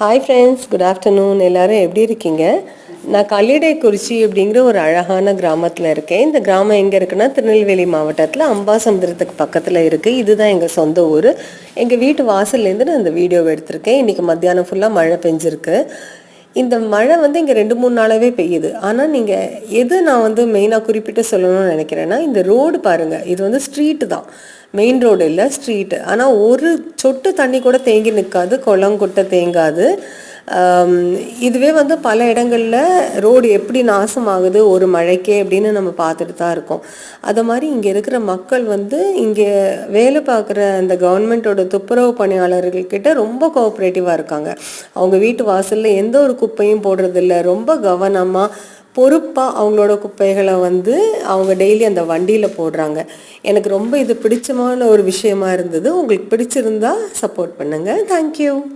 Hi friends, good afternoon. எல்லோரும் எப்படி இருக்கீங்க? நான் கல்லிடைக்குறிச்சி அப்படிங்கிற ஒரு அழகான கிராமத்தில் இருக்கேன். இந்த கிராமம் எங்கே இருக்குன்னா திருநெல்வேலி மாவட்டத்தில் அம்பாசமுத்திரத்துக்கு பக்கத்தில் இருக்குது. இதுதான் எங்கள் சொந்த ஊர். எங்கள் வீட்டு வாசல்லேருந்து நான் இந்த வீடியோவை எடுத்திருக்கேன். இன்றைக்கி மத்தியானம் ஃபுல்லாக மழை பெஞ்சிருக்கு. இந்த மழை இங்கே 2-3 நாளாகவே பெய்யுது. ஆனால் நீங்கள் நான் மெயினாக குறிப்பிட்டு சொல்லணும்னு நினைக்கிறேன்னா, இந்த ரோடு பாருங்கள். இது ஸ்ட்ரீட்டு தான், மெயின் ரோடு இல்லை, ஸ்ட்ரீட்டு. ஆனால் ஒரு சொட்டு தண்ணி கூட தேங்கி நிற்காது, குளம் குட்டை தேங்காது. இதுவே பல இடங்களில் ரோடு எப்படி நாசமாகுது ஒரு மழைக்கே அப்படின்னு நம்ம பார்த்துட்டு தான் இருக்கோம். அதை மாதிரி இங்கே இருக்கிற மக்கள் இங்கே வேலை பார்க்குற அந்த கவர்மெண்ட்டோட துப்புரவு பணியாளர்கள்கிட்ட ரொம்ப கோஆப்ரேட்டிவாக இருக்காங்க. அவங்க வீட்டு வாசலில் எந்த ஒரு குப்பையும் போடுறதில்ல, ரொம்ப கவனமாக பொறுப்பாக அவங்களோட குப்பைகளை அவங்க டெய்லி அந்த வண்டியில் போடுறாங்க. எனக்கு ரொம்ப இது பிடிச்சமான ஒரு விஷயமா இருந்தது. உங்களுக்கு பிடிச்சிருந்தா சப்போர்ட் பண்ணுங்கள். தேங்க்யூ.